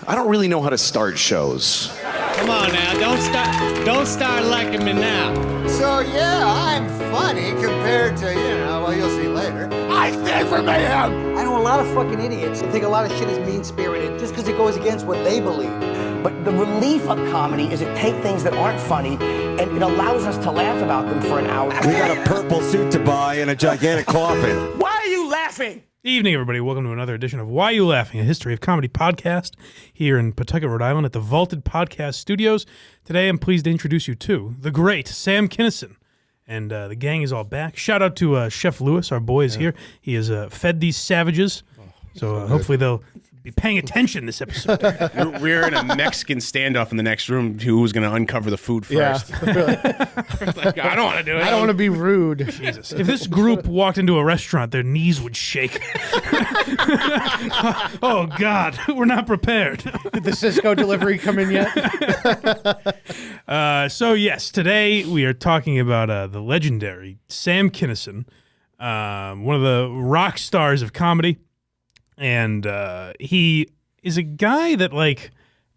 I don't really know how to start shows. Come on now, don't start liking me now. So yeah, I'm funny compared to, well, you'll see later. I stand for mayhem! I know a lot of fucking idiots that think a lot of shit is mean-spirited just because it goes against what they believe. But the relief of comedy is it takes things that aren't funny and it allows us to laugh about them for an hour. We got a purple suit to buy and a gigantic coffin. Why are you laughing? Evening, everybody. Welcome to another edition of Why You Laughing, a history of comedy podcast here in Pawtucket, Rhode Island at the Vaulted Podcast Studios. Today, I'm pleased to introduce you to the great Sam Kinison. And the gang is all back. Shout out to Chef Lewis, our boy is here. He has fed these savages, so hopefully they'll be paying attention this episode. We're in a Mexican standoff in the next room. Who's going to uncover the food first? Yeah, really. Like, I don't want to do it. I don't want to be rude. Jesus. If this group walked into a restaurant, their knees would shake. Oh, God. We're not prepared. Did the Cisco delivery come in yet? So, yes, today we are talking about the legendary Sam Kinison, one of the rock stars of comedy. And he is a guy that,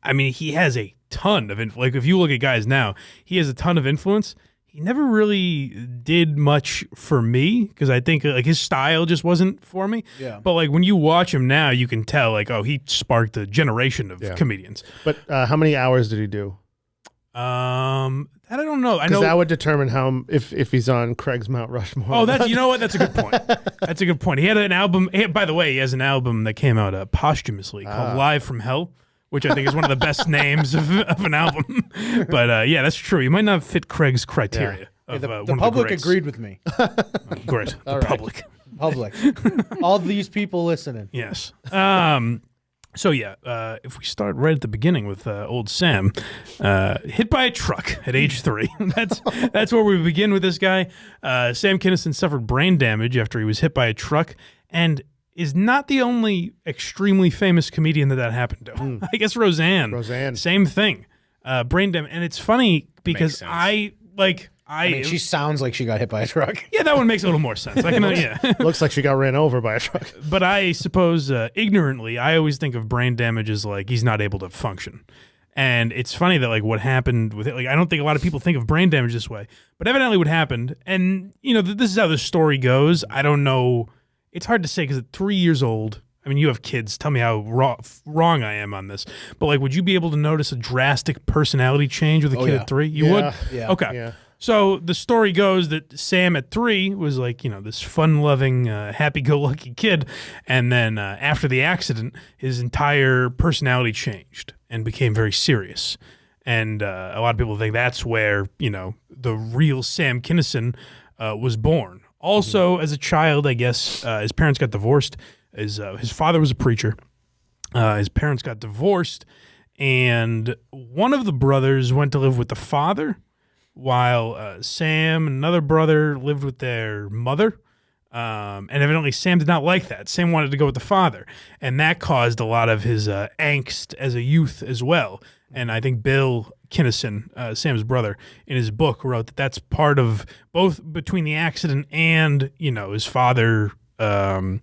he has a ton of influence. Like, if you look at guys now, he has a ton of influence. He never really did much for me because I think, his style just wasn't for me. Yeah. But, when you watch him now, you can tell, he sparked a generation of comedians. But how many hours did he do? That I don't know. I know that would determine how if he's on Craig's Mount Rushmore. Oh, you know what? That's a good point. That's a good point. He had an album. By the way, he has an album that came out posthumously called "Live from Hell," which I think is one of the best names of an album. But yeah, that's true. You might not fit Craig's criteria. Yeah. Of, the public agreed with me. Great. The public. All these people listening. Yes. So yeah, if we start right at the beginning with old Sam, hit by a truck at age 3. That's where we begin with this guy. Sam Kinison suffered brain damage after he was hit by a truck, and is not the only extremely famous comedian that happened to. I guess Roseanne, same thing, brain damage, and it's funny because I mean, she sounds like she got hit by a truck. Yeah, that one makes a little more sense. Looks like she got ran over by a truck. But I suppose ignorantly, I always think of brain damage as he's not able to function. And it's funny that what happened with it, I don't think a lot of people think of brain damage this way, but evidently what happened, and this is how the story goes. I don't know. It's hard to say because at 3 years old, I mean, you have kids. Tell me how wrong I am on this. But would you be able to notice a drastic personality change with a kid at 3? You would? Yeah. Okay. Yeah. So the story goes that Sam at 3 was this fun-loving, happy-go-lucky kid, and then after the accident, his entire personality changed and became very serious. And a lot of people think that's where the real Sam Kinison was born. Also, as a child, I guess his parents got divorced. His father was a preacher. His parents got divorced, and one of the brothers went to live with the father, while Sam and another brother lived with their mother. And evidently Sam did not like that. Sam wanted to go with the father. And that caused a lot of his angst as a youth as well. And I think Bill Kinison, Sam's brother, in his book wrote that that's part of both between the accident and, his father kind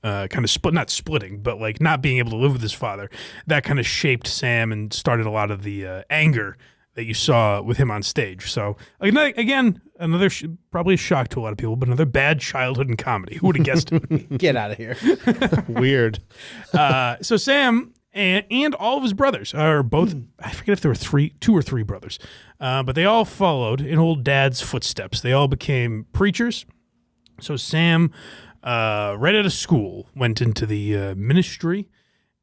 of not splitting, but not being able to live with his father. That kind of shaped Sam and started a lot of the anger that you saw with him on stage. So, again, another probably a shock to a lot of people, but another bad childhood in comedy. Who would have guessed it? Get out of here. Weird. So Sam and all of his brothers are both, I forget if there were 2 or 3 brothers, but they all followed in old dad's footsteps. They all became preachers. So Sam, right out of school, went into the ministry,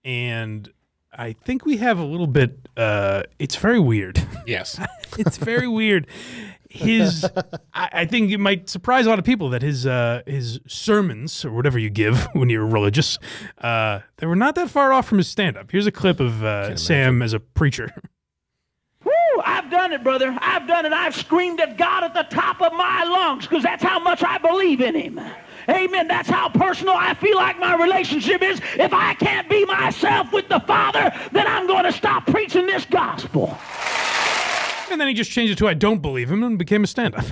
and I think we have a little bit, it's very weird. Yes. It's very weird. I think it might surprise a lot of people that his sermons, or whatever you give when you're religious, they were not that far off from his stand-up. Here's a clip of Sam as a preacher. Woo! I've done it, brother. I've done it. I've screamed at God at the top of my lungs because that's how much I believe in him. Amen. That's how personal I feel like my relationship is. If I can't be myself with the Father, then I'm going to stop preaching this gospel. And then he just changed it to I don't believe him and became a stand-up.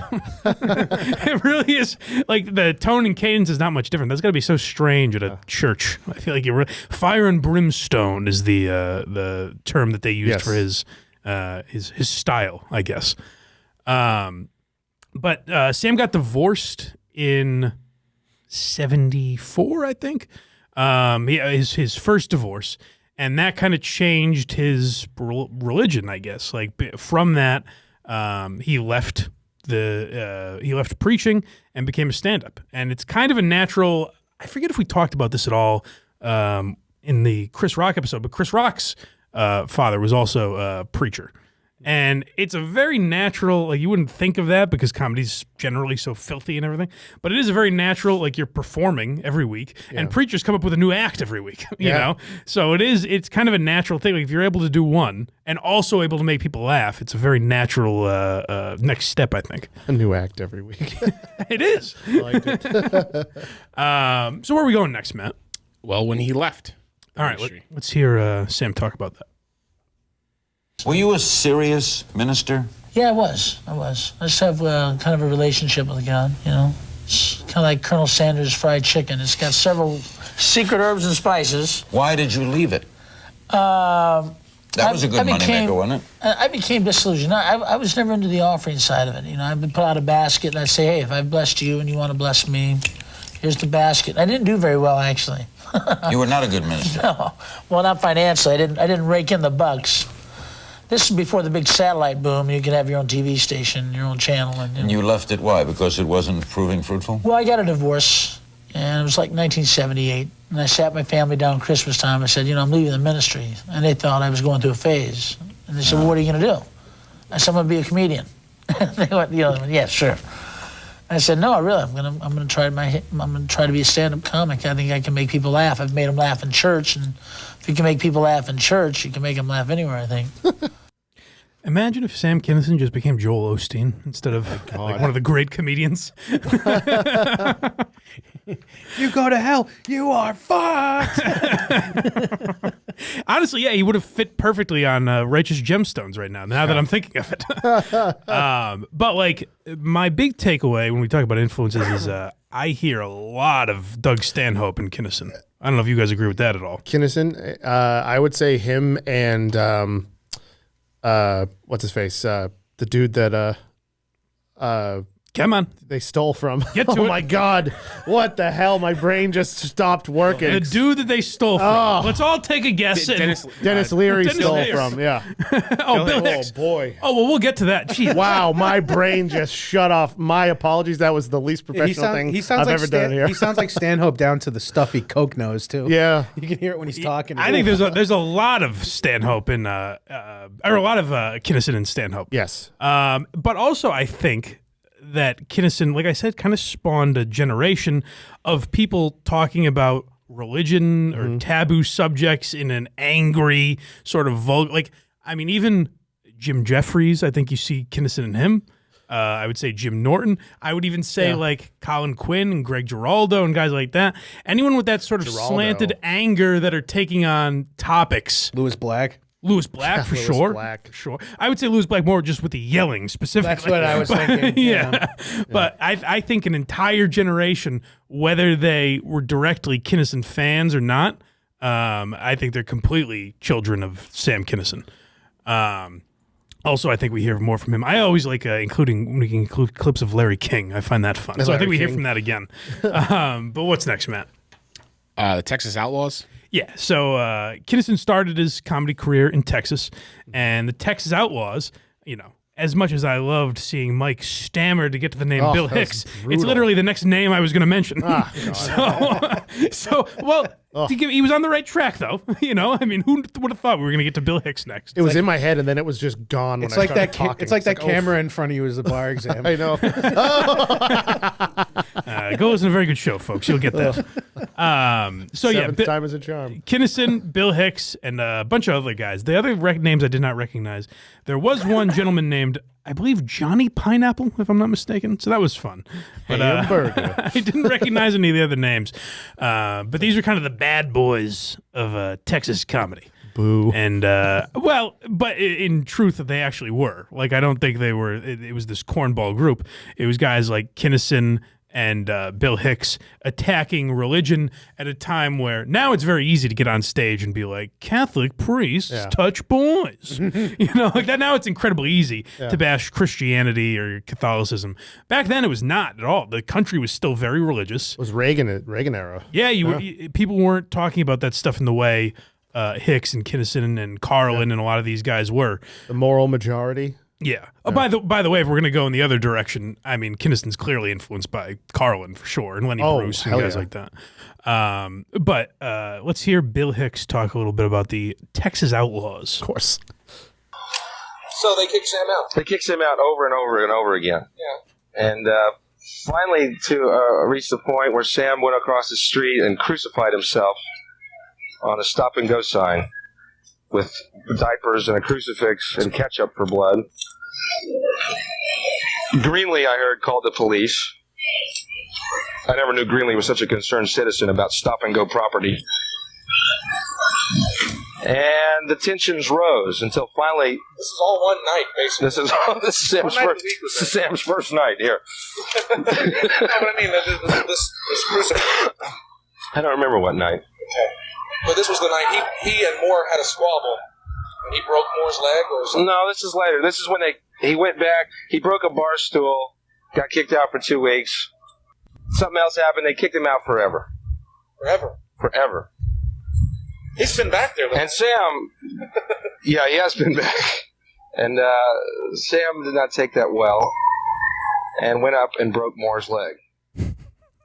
It really is. Like, the tone and cadence is not much different. That's got to be so strange at a church. I feel like fire and brimstone is the term that they used for his style, I guess. But Sam got divorced in 1974, I think. His first divorce. And that kind of changed his religion, I guess. Like, from that, he left preaching and became a stand-up. And it's kind of a natural. I forget if we talked about this at all in the Chris Rock episode, but Chris Rock's father was also a preacher. And it's a very natural, like, you wouldn't think of that because comedy's generally so filthy and everything, but it is a very natural, like, you're performing every week, and preachers come up with a new act every week, you know? So it's kind of a natural thing. Like, if you're able to do one and also able to make people laugh, it's a very natural next step, I think. A new act every week. It is. I liked it. So where are we going next, Matt? Well, when he left. All right, let's hear Sam talk about that. Were you a serious minister? Yeah, I was. I just have kind of a relationship with God, you know. It's kind of like Colonel Sanders' fried chicken. It's got several secret herbs and spices. Why did you leave it? That was a good moneymaker, wasn't it? I became disillusioned. I was never into the offering side of it. You know, I'd put out a basket and I'd say, hey, if I've blessed you and you want to bless me, here's the basket. I didn't do very well, actually. You were not a good minister. No. Well, not financially. I didn't rake in the bucks. This is before the big satellite boom. You could have your own TV station, your own channel. And you left it, why? Because it wasn't proving fruitful? Well, I got a divorce, and it was like 1978. And I sat my family down Christmas time. I said, you know, I'm leaving the ministry. And they thought I was going through a phase. And they said, well, what are you going to do? I said, I'm going to be a comedian. They went, you know, yeah, sure. I said, no, really, I'm gonna try to be a stand-up comic. I think I can make people laugh. I've made them laugh in church, and if you can make people laugh in church, you can make them laugh anywhere, I think. Imagine if Sam Kinison just became Joel Osteen instead of like one of the great comedians. You go to hell, you are fucked. Honestly, yeah, he would have fit perfectly on Righteous Gemstones right now that I'm thinking of it. But, like, my big takeaway when we talk about influences is I hear a lot of Doug Stanhope and Kinison. I don't know if you guys agree with that at all. Kinison, I would say him and what's his face? The dude that come on, they stole from. Get to oh it. My God, what the hell? My brain just stopped working. The dude that they stole from. Oh. Let's all take a guess. Dennis Leary stole from. Yeah. Bill Hicks. Oh boy. Oh well, we'll get to that. Jeez. Wow, my brain just shut off. My apologies. That was the least professional thing I've ever done here. He sounds like Stanhope down to the stuffy Coke nose too. Yeah, you can hear it when he's talking. I think there's a lot of Stanhope in or a lot of Kinison and Stanhope. Yes. But also I think that Kinison, like I said, kind of spawned a generation of people talking about religion or taboo subjects in an angry sort of vulgar. Like, I mean, even Jim Jeffries, I think you see Kinison in him. I would say Jim Norton. I would even say like Colin Quinn and Greg Giraldo and guys like that. Anyone with that sort of slanted anger that are taking on topics. Louis Black, for sure. Sure. I would say Louis Black more just with the yelling specifically. That's what I was thinking. Yeah. But I think an entire generation, whether they were directly Kinison fans or not, I think they're completely children of Sam Kinison. Also, I think we hear more from him. I always like including when we can include clips of Larry King. I find that fun. So I think we hear from that again. But what's next, Matt? The Texas Outlaws. Yeah, so Kinison started his comedy career in Texas, and the Texas Outlaws, you know, as much as I loved seeing Mike stammer to get to the name Bill Hicks, it's literally the next name I was going to mention. He was on the right track, though. You know, I mean, who would have thought we were going to get to Bill Hicks next? It was in my head, and then it was just gone. It's when like I started that. talking. It's like that camera in front of you as a bar exam. I know. Go listen to a very good show, folks. You'll get that. Seventh time is a charm. Kinison, Bill Hicks, and a bunch of other guys. The other names I did not recognize. There was one gentleman named, I believe, Johnny Pineapple, if I'm not mistaken. So that was fun. But I didn't recognize any of the other names. But these are kind of the bad boys of Texas comedy. Boo. And well, but in truth, they actually were. Like, I don't think they were. It was this cornball group. It was guys like Kinison and Bill Hicks attacking religion at a time where now it's very easy to get on stage and be like, Catholic priests touch boys. Like that. Now it's incredibly easy to bash Christianity or Catholicism. Back then, it was not at all. The country was still very religious. It was Reagan era. Yeah, people weren't talking about that stuff in the way Hicks and Kinison and Carlin and a lot of these guys were. The moral majority. Yeah. Oh, by the way, if we're going to go in the other direction, I mean, Kinison's clearly influenced by Carlin for sure, and Lenny Bruce and guys like that. But let's hear Bill Hicks talk a little bit about the Texas Outlaws. Of course. So they kicked Sam out. They kicked Sam out over and over and over again. Yeah. And finally, to reach the point where Sam went across the street and crucified himself on a stop-and-go sign with diapers and a crucifix and ketchup for blood. Greenlee, I heard, called the police. I never knew Greenlee was such a concerned citizen about stop-and-go property. And the tensions rose until finally... This is all one night, basically. This is Sam's first night here. No, but I mean, this crucifix. I don't remember what night. Okay. But this was the night he and Moore had a squabble. And he broke Moore's leg or something? No, this is later. This is when he went back. He broke a bar stool, got kicked out for 2 weeks. Something else happened. They kicked him out forever. Forever. He's been back there, though. And Sam, yeah, he has been back. And Sam did not take that well and went up and broke Moore's leg.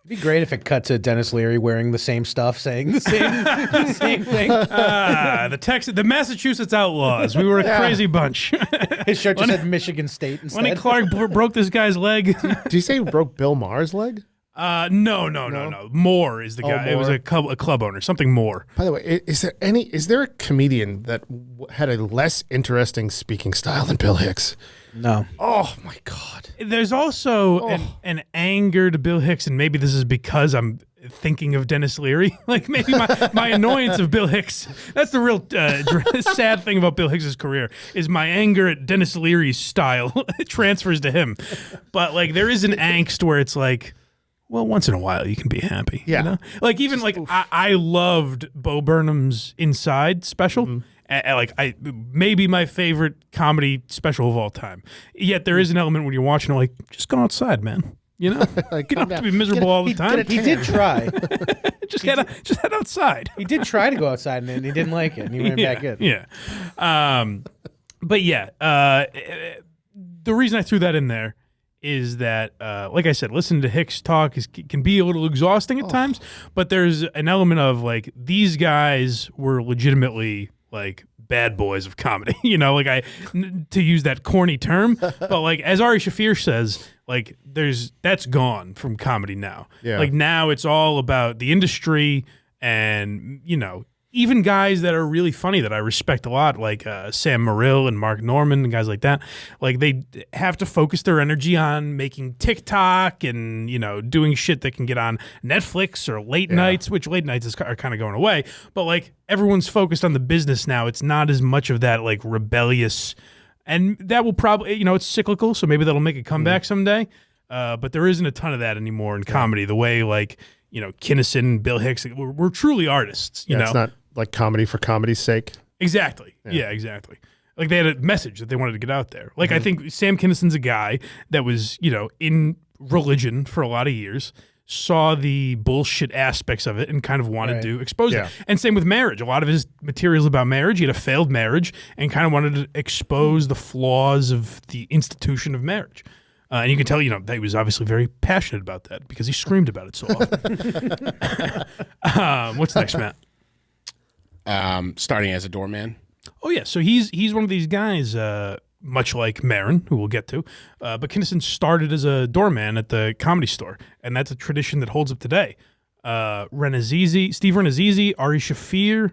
It'd be great if it cut to Dennis Leary wearing the same stuff, saying the same thing. The Massachusetts Outlaws. We were a crazy bunch. His shirt just said Michigan State instead. Lenny Clark broke this guy's leg. Did you say he broke Bill Maher's leg? No. Moore is the guy. It was a club owner. Something Moore. By the way, is there a comedian that had a less interesting speaking style than Bill Hicks? No. Oh my God. There's also an anger to Bill Hicks, and maybe this is because I'm thinking of Dennis Leary. Like maybe my annoyance of Bill Hicks. That's the real sad thing about Bill Hicks' career is my anger at Dennis Leary's style. It transfers to him. But like there is an angst where it's like, well, once in a while you can be happy. Yeah. You know? Like even like I loved Bo Burnham's Inside special. Mm-hmm. Maybe my favorite comedy special of all time. Yet there is an element when you're watching it, like, just go outside, man. You know, you don't have to be miserable all the time. He did try. just head outside. He did try to go outside, and he didn't like it, and he went back in. Yeah, but yeah, the reason I threw that in there is that, like I said, listening to Hicks talk can be a little exhausting at times. But there's an element of like these guys were legitimately like bad boys of comedy, you know, like to use that corny term, but like as Ari Shaffir says, like that's gone from comedy now. Yeah. Like now it's all about the industry and, you know, even guys that are really funny that I respect a lot, like Sam Morrill and Mark Norman and guys like that, like they have to focus their energy on making TikTok and, you know, doing shit that can get on Netflix or late nights, which late nights are kind of going away. But like everyone's focused on the business now. It's not as much of that like rebellious, and that will probably, you know, it's cyclical, so maybe that'll make a comeback someday. But there isn't a ton of that anymore in comedy. The way like, you know, Kinison, Bill Hicks, we're truly artists. You know, it's not like comedy for comedy's sake. Exactly. Yeah, exactly. Like they had a message that they wanted to get out there. Like I think Sam Kinison's a guy that was, you know, in religion for a lot of years, saw the bullshit aspects of it and kind of wanted to expose it. And same with marriage. A lot of his materials about marriage, he had a failed marriage and kind of wanted to expose the flaws of the institution of marriage. And you can tell, you know, that he was obviously very passionate about that because he screamed about it so often. What's next, Matt? Starting as a doorman. Oh yeah, so he's one of these guys, much like Maron, who we'll get to. But Kinison started as a doorman at the Comedy Store, and that's a tradition that holds up today. Steve Renazizi, Ari Shaffir.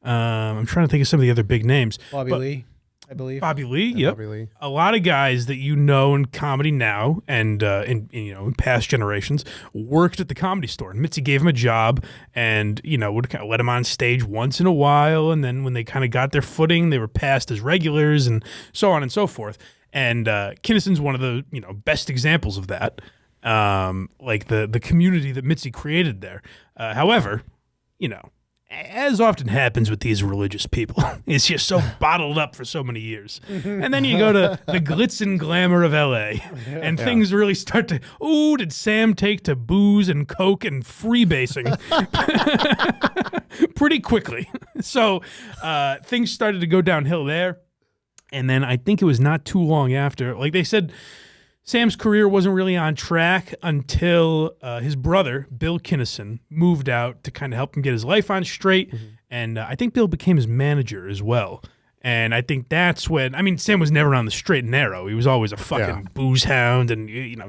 I'm trying to think of some of the other big names. Bobby Lee. I believe. Bobby Lee, yep. Bobby Lee. A lot of guys that you know in comedy now and in past generations worked at the Comedy Store. And Mitzi gave him a job and, would kind of let him on stage once in a while. And then when they kind of got their footing, they were passed as regulars and so on and so forth. And Kinison's one of the, best examples of that. Like the community that Mitzi created there. However, as often happens with these religious people, it's just so bottled up for so many years. And then you go to the glitz and glamour of L.A., and things really start to, did Sam take to booze and coke and freebasing pretty quickly. So things started to go downhill there. And then I think it was not too long after, like they said, Sam's career wasn't really on track until his brother, Bill Kinison, moved out to kind of help him get his life on straight. Mm-hmm. And I think Bill became his manager as well. And I think that's when, Sam was never on the straight and narrow. He was always a fucking booze hound and,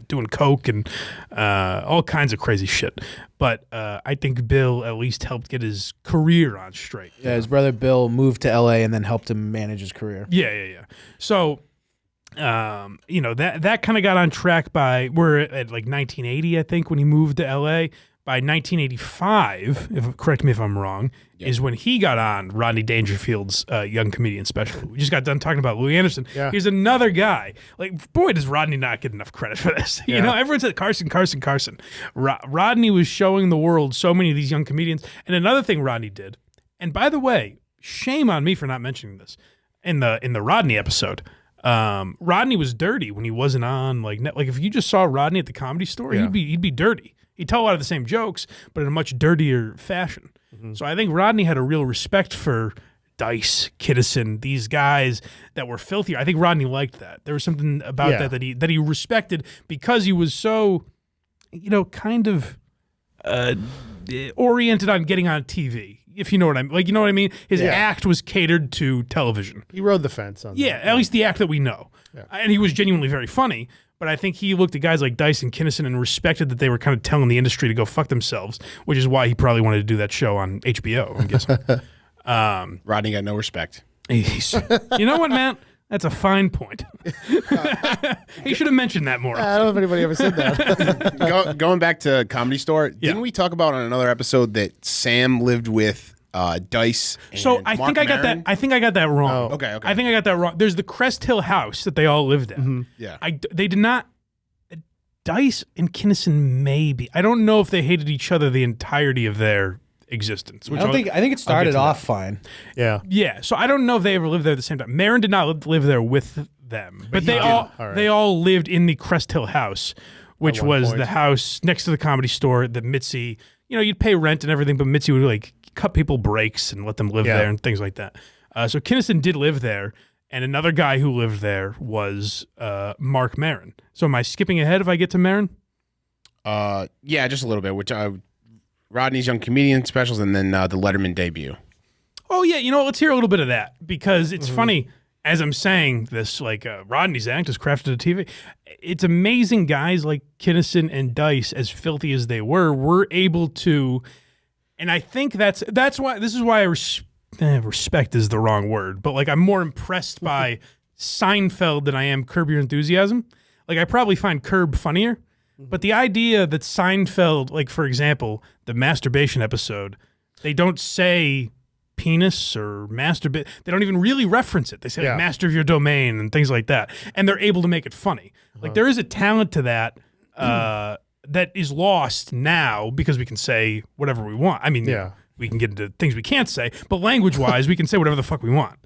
doing coke and all kinds of crazy shit. But I think Bill at least helped get his career on straight. Yeah, his brother Bill moved to L.A. and then helped him manage his career. Yeah. So... that kind of got on track we're at like 1980, I think, when he moved to LA. By 1985, correct me if I'm wrong, is when he got on Rodney Dangerfield's Young Comedian special. We just got done talking about Louis Anderson. Yeah. Here's another guy. Like, boy, does Rodney not get enough credit for this. Yeah. Everyone said Carson. Rodney was showing the world so many of these young comedians. And another thing Rodney did, and by the way, shame on me for not mentioning this in the Rodney episode. Rodney was dirty when he wasn't on like if you just saw Rodney at the Comedy Store, he'd be dirty. He'd tell a lot of the same jokes, but in a much dirtier fashion. Mm-hmm. So I think Rodney had a real respect for Dice, Kinison, these guys that were filthier. I think Rodney liked that. There was something about that he respected because he was so, kind of oriented on getting on TV. If you know what I mean. Like, you know what I mean? His act was catered to television. He rode the fence on that. Yeah, at least the act that we know. Yeah. And he was genuinely very funny, but I think he looked at guys like Dice and Kinison and respected that they were kind of telling the industry to go fuck themselves, which is why he probably wanted to do that show on HBO, I'm guessing. Rodney got no respect. You know what, Matt? That's a fine point. He should have mentioned that more. I don't know if anybody ever said that. Going back to Comedy Store, didn't we talk about on another episode that Sam lived with Dice? And I Mark think I got Maron? that. I think I got that wrong. Oh. Okay. I think I got that wrong. There's the Crest Hill house that they all lived at. Mm-hmm. Yeah. They did not. Dice and Kinison maybe. I don't know if they hated each other the entirety of their existence. I think it started off fine. Yeah. So I don't know if they ever lived there at the same time. Maron did not live there with them, but they all lived in the Crest Hill house, which was the house next to the Comedy Store that Mitzi. You'd pay rent and everything, but Mitzi would like cut people breaks and let them live there and things like that. So Kinison did live there, and another guy who lived there was Mark Maron. So am I skipping ahead if I get to Maron? Yeah, just a little bit. Which Rodney's Young Comedian specials, and then the Letterman debut. Oh, yeah. Let's hear a little bit of that, because it's funny, as I'm saying this, like Rodney's act is crafted to TV. It's amazing guys like Kinison and Dice, as filthy as they were able to, and I think that's why, this is why respect is the wrong word, but like I'm more impressed by Seinfeld than I am Curb Your Enthusiasm. Like I probably find Curb funnier, but the idea that Seinfeld, like for example, the masturbation episode, they don't say penis or masturbate. They don't even really reference it. They say like, master of your domain and things like that. And they're able to make it funny. Like there is a talent to that that is lost now because we can say whatever we want. I mean, we can get into things we can't say, but language-wise, we can say whatever the fuck we want.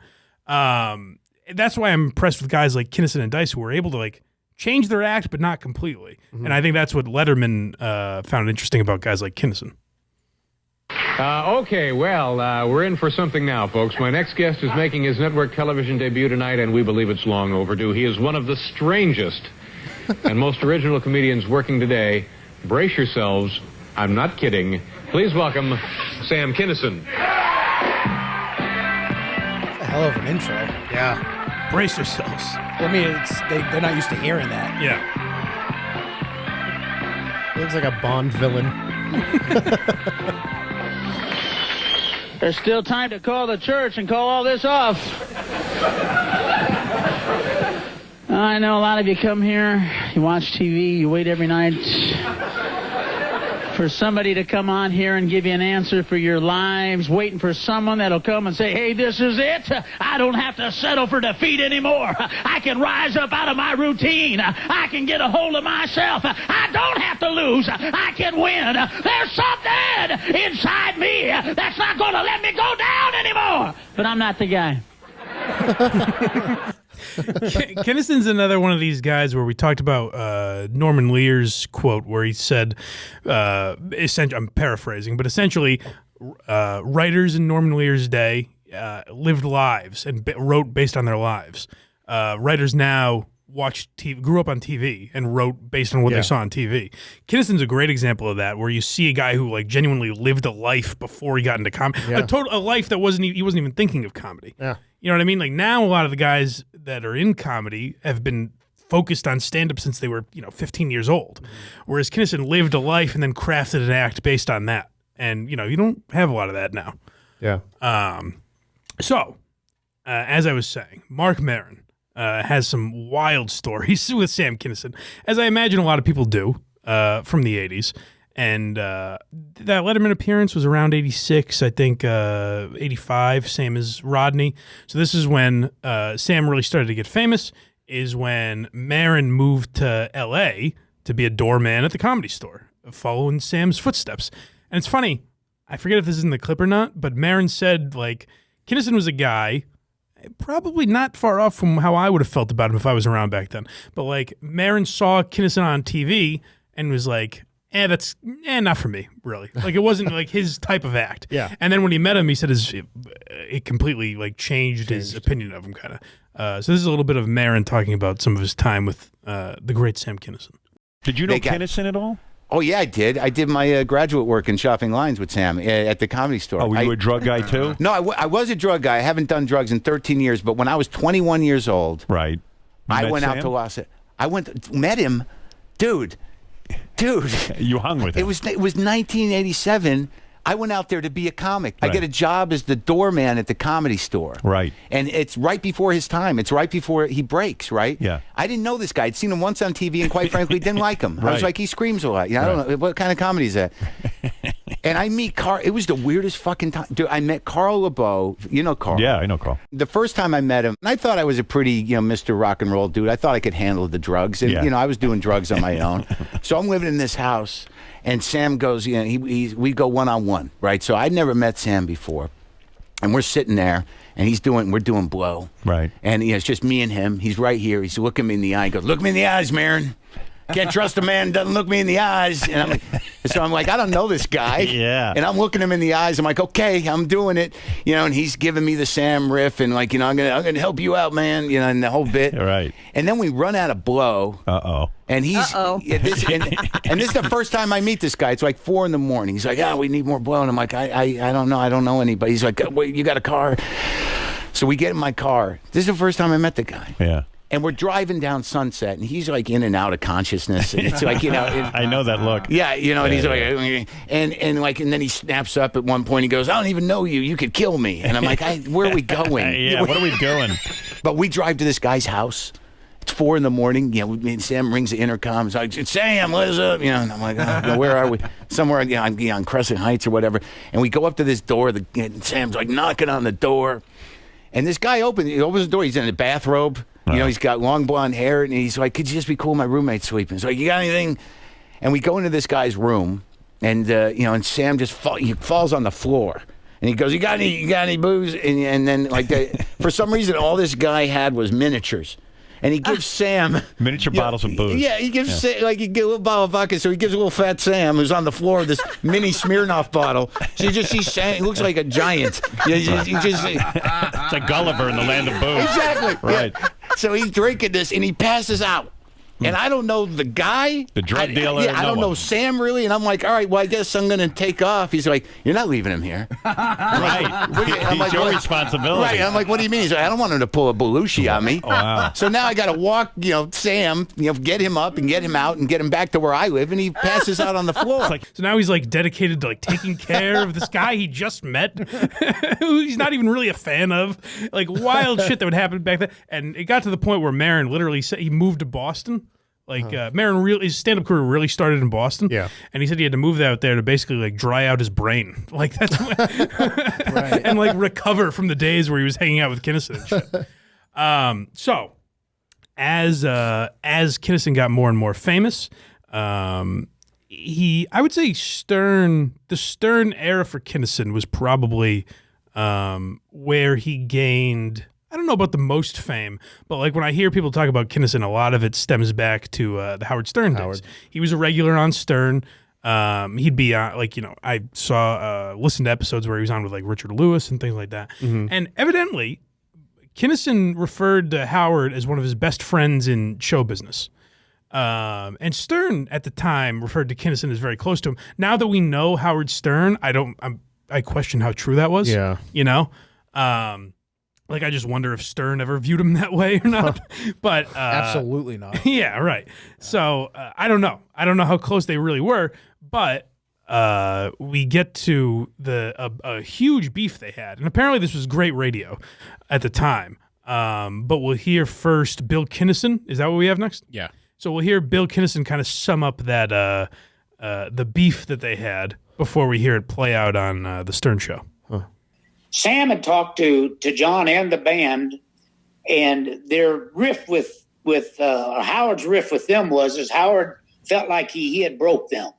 That's why I'm impressed with guys like Kinison and Dice who are able to like change their act, but not completely. And I think that's what Letterman found interesting about guys like Kinison. Okay, well, we're in for something now, folks. My next guest is making his network television debut tonight, and we believe it's long overdue. He is one of the strangest and most original comedians working today. Brace yourselves. I'm not kidding. Please welcome Sam Kinison. That's a hell of an intro. Yeah. Brace yourselves. I mean, they're not used to hearing that. Yeah. Looks like a Bond villain. There's still time to call the church and call all this off. I know a lot of you come here, you watch TV, you wait every night for somebody to come on here and give you an answer for your lives, waiting for someone that'll come and say, hey, this is it. I don't have to settle for defeat anymore. I can rise up out of my routine. I can get a hold of myself. I don't have to lose. I can win. There's something inside me that's not going to let me go down anymore. But I'm not the guy. Kinison's another one of these guys where we talked about Norman Lear's quote where he said, essentially, I'm paraphrasing, but essentially writers in Norman Lear's day lived lives and wrote based on their lives. Writers now watched TV, grew up on TV and wrote based on what they saw on TV. Kinison's a great example of that, where you see a guy who like genuinely lived a life before he got into comedy, a life that he wasn't even thinking of comedy. Yeah. You know what I mean? Like now a lot of the guys that are in comedy have been focused on stand-up since they were, 15 years old. Whereas Kinison lived a life and then crafted an act based on that. And, you don't have a lot of that now. Yeah. So, as I was saying, Mark Maron has some wild stories with Sam Kinison, as I imagine a lot of people do from the 80s. And that Letterman appearance was around 86, I think 85, same as Rodney. So this is when Sam really started to get famous, is when Maron moved to L.A. to be a doorman at the Comedy Store, following Sam's footsteps. And it's funny, I forget if this is in the clip or not, but Maron said, like, Kinison was a guy, probably not far off from how I would have felt about him if I was around back then. But, like, Maron saw Kinison on TV and was like, that's not for me, really. Like, it wasn't like his type of act. Yeah. And then when he met him, he said it completely like changed his opinion of him, kind of. So this is a little bit of Maron talking about some of his time with the great Sam Kinison. Did you know Kinison at all? Oh yeah, I did. I did my graduate work in shopping lines with Sam at the Comedy Store. Oh, were you a drug guy too? No, I was a drug guy. I haven't done drugs in 13 years. But when I was 21 years old, right, I went out to Los Angeles. Met him, dude. You hung with him. It was 1987. I went out there to be a comic. Right. I get a job as the doorman at the Comedy Store. Right. And it's right before his time. It's right before he breaks, right? Yeah. I didn't know this guy. I'd seen him once on TV and quite frankly didn't like him. I was Right. like, he screams a lot. I don't know. What kind of comedy is that? And I meet Carl. It was the weirdest fucking time. Dude, I met Carl LeBeau. You know Carl. Yeah, I know Carl. The first time I met him, I thought I was a pretty, Mr. Rock and Roll dude. I thought I could handle the drugs. And, I was doing drugs on my own. So I'm living in this house. And Sam goes, we go one-on-one, right? So I'd never met Sam before. And we're sitting there, and we're doing blow. Right. And it's just me and him. He's right here. He's looking me in the eye. He goes, look me in the eyes, Maron. Can't trust a man who doesn't look me in the eyes. And I'm like, I don't know this guy. Yeah. And I'm looking him in the eyes. I'm like, okay, I'm doing it. And he's giving me the Sam riff and like, I'm gonna help you out, man. And the whole bit. Right. And then we run out of blow. Uh-oh. And he's and this is the first time I meet this guy. It's like 4 a.m. He's like, we need more blow. And I'm like, I don't know. I don't know anybody. He's like, wait, you got a car? So we get in my car. This is the first time I met the guy. Yeah. And we're driving down Sunset, and he's like in and out of consciousness, and it's like I know that look. Yeah, and he's like, and then he snaps up at one point. He goes, "I don't even know you. You could kill me." And I'm like, "Where are we going? Yeah, what are we doing?" But we drive to this guy's house. It's 4 a.m. Me and Sam rings the intercom. It's like, "It's Sam, what's up?" And I'm like, "Where are we?" Somewhere on Crescent Heights or whatever. And we go up to this door. And Sam's like knocking on the door, and this guy opens the door. He's in a bathrobe. He's got long blonde hair, and he's like, "Could you just be cool? My roommate's sleeping." He's like, "You got anything?" And we go into this guy's room, and and Sam just falls on the floor, and he goes, "You got any booze?" And then for some reason, all this guy had was miniatures. And he gives Sam miniature bottles of booze. Yeah, he gives you get a little bottle of vodka. So he gives a little fat Sam who's on the floor with this mini Smirnoff bottle. So you just see Sam. He looks like a giant. It's like Gulliver in the land of booze. Exactly. Right. Yeah. So he's drinking this and he passes out. And I don't know the guy. The drug dealer. I don't know Sam really. And I'm like, all right, well, I guess I'm going to take off. He's like, you're not leaving him here. Right. He's your responsibility. Right. I'm like, what do you mean? He's like, I don't want him to pull a Belushi on me. Wow. So now I got to walk, Sam, get him up and get him out and get him back to where I live. And he passes out on the floor. So now he's like dedicated to like taking care of this guy he just met, who he's not even really a fan of. Like wild shit that would happen back then. And it got to the point where Maron literally said he moved to Boston. Like Maron, his stand-up career really started in Boston. Yeah, and he said he had to move out there to basically like dry out his brain, like that's right. And like recover from the days where he was hanging out with Kinison and shit. So as Kinison got more and more famous, I would say the Stern era for Kinison was probably where he gained. I don't know about the most fame, but like when I hear people talk about Kinison, a lot of it stems back to the Howard Stern days. He was a regular on Stern. He'd be on, I saw, listened to episodes where he was on with like Richard Lewis and things like that. Mm-hmm. And evidently, Kinison referred to Howard as one of his best friends in show business. And Stern at the time referred to Kinison as very close to him. Now that we know Howard Stern, I question how true that was. Yeah. Like, I just wonder if Stern ever viewed him that way or not. But absolutely not. Yeah, right. So I don't know. I don't know how close they really were. But we get to a huge beef they had. And apparently this was great radio at the time. But we'll hear first Bill Kinison. Is that what we have next? Yeah. So we'll hear Bill Kinison kind of sum up that the beef that they had before we hear it play out on the Stern Show. Sam had talked to John and the band, and their riff with Howard's riff with them was Howard felt like he had broke them,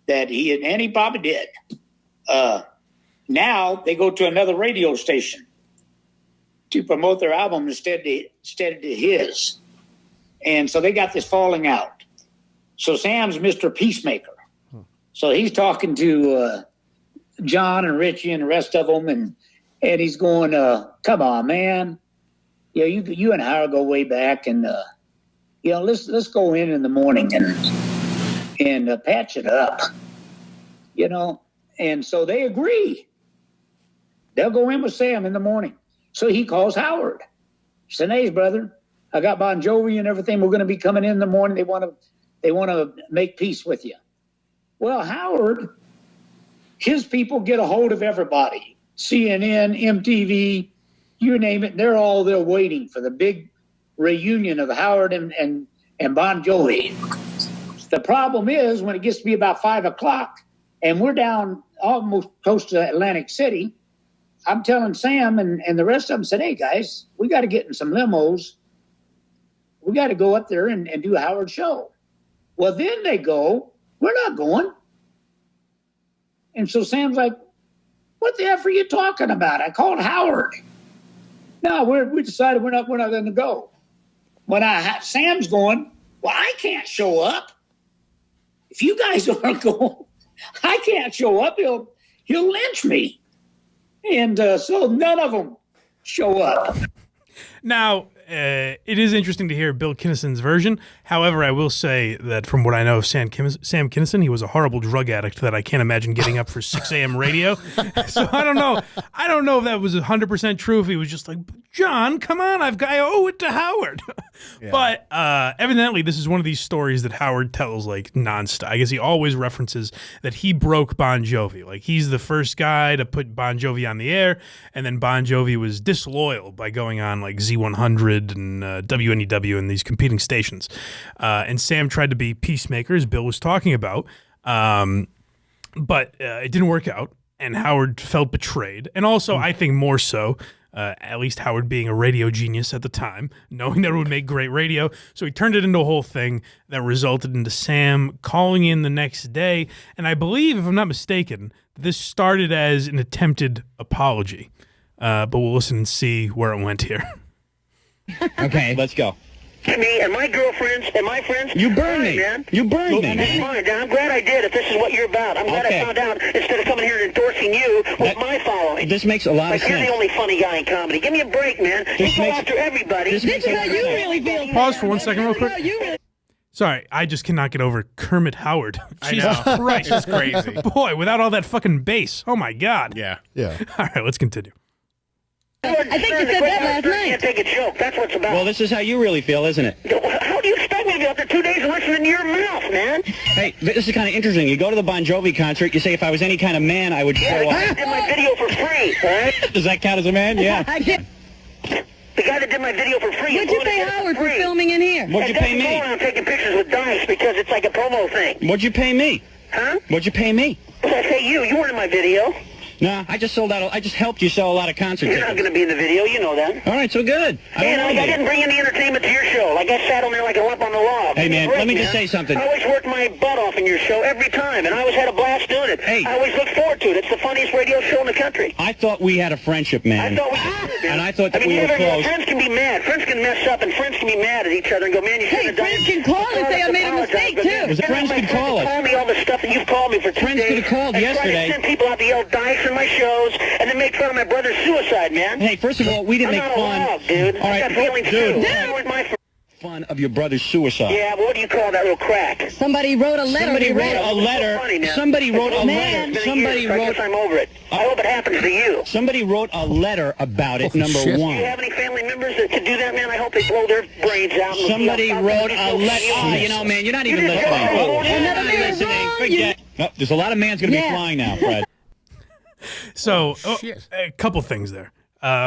and he probably did. Now they go to another radio station to promote their album instead of his, and so they got this falling out. So Sam's Mr. Peacemaker, so he's talking to John and Richie and the rest of them, and he's going, come on, man. Yeah, you and Howard go way back, and let's go in the morning and patch it up, And so they agree. They'll go in with Sam in the morning. So he calls Howard. He said, "Hey, brother, I got Bon Jovi and everything. We're going to be coming in the morning. They want to make peace with you." Well, Howard, his people get a hold of everybody. CNN, MTV, you name it. They're all there waiting for the big reunion of Howard and Bon Jovi. The problem is when it gets to be about 5 o'clock and we're down almost close to Atlantic City, I'm telling Sam and the rest of them said, "Hey, guys, we got to get in some limos. We got to go up there and do Howard's show." Well, then they go, "We're not going." And so Sam's like, "What the F are you talking about? I called Howard." "No, we decided we're not going to go." When Sam's going, "Well, I can't show up. If you guys aren't going, I can't show up. He'll lynch me." And so none of them show up. Now, it is interesting to hear Bill Kinison's version. However, I will say that from what I know of Sam Kinison, he was a horrible drug addict that I can't imagine getting up for 6 a.m. radio. So I don't know. I don't know if that was 100% true, if he was just like, "John, come on, I owe it to Howard." Yeah. But evidently, this is one of these stories that Howard tells like nonstop. I guess he always references that he broke Bon Jovi. Like, he's the first guy to put Bon Jovi on the air, and then Bon Jovi was disloyal by going on like Z100 and WNEW and these competing stations. And Sam tried to be peacemaker, as Bill was talking about, but it didn't work out, and Howard felt betrayed. And also, I think more so, at least Howard being a radio genius at the time, knowing that it would make great radio. So he turned it into a whole thing that resulted into Sam calling in the next day. And I believe, if I'm not mistaken, this started as an attempted apology. But we'll listen and see where it went here. Okay, let's go. Me and my girlfriends and my friends. You burned me. Man. You burned me. That's fine. Dan. I'm glad I did. If this is what you're about, I'm glad I found out instead of coming here and endorsing you with my following. This makes a lot of sense. You're the only funny guy in comedy. Give me a break, man. You go after everybody. This is how you really feel. Pause for 1 second, real quick. Sorry, I just cannot get over Kermit Howard. Jesus Christ. It's crazy. Boy, without all that fucking bass. Oh, my God. Yeah. All right, let's continue. I think you said that last night. Can't take a joke. That's what it's about. Well, this is how you really feel, isn't it? How do you expect me to be out there 2 days listening to your mouth, man? Hey, this is kind of interesting. You go to the Bon Jovi concert, you say, if I was any kind of man, I would show up. I did my video for free, all right? Does that count as a man? Yeah. The guy that did my video for free. What'd you pay Howard for filming in here? What'd you pay me? I'm taking pictures with Dice because it's like a promo thing. What'd you pay me? Huh? What'd you pay me? What did I pay you? You weren't in my video. No, I just sold out. I just helped you sell a lot of concert You're tickets. not going to be in the video. You know that. All right, so good. I didn't bring any entertainment to your show. Like I sat on there like a lump on the log. Hey, man, let me just say something. I always worked my butt off in your show every time, and I always had a blast doing it. Hey. I always look forward to it. It's the funniest radio show in the country. I thought we had a friendship, man. I thought we did, man. And I thought that we were close. Friends can be mad. Friends can mess up, and friends can be mad at each other and go, man, you shouldn't have done it. Friends can call and say I made a mistake, too. Friends could call us. Call me all the stuff that you've called me for 2 days. Friends could have called yesterday. Try to send people out to yell Dice in my shows, and then make fun of my brother's suicide, man. Hey, first of all, we didn't make fun. Allowed, dude. All right, I got feelings too. You weren't my fun of your brother's suicide. Yeah, but what do you call that little crack? Somebody wrote a letter. Somebody wrote a letter. Somebody wrote a letter. Somebody wrote. I guess I'm over it. I hope it happens to you. Somebody wrote a letter about it. Number one. Do you have any family members that could do that, man? I hope they blow their brains out. Somebody wrote a letter. You know, man, you're not even listening. You're not listening. Forget. Oh, there's a lot of man's going to be flying now, Fred. So, a couple things there.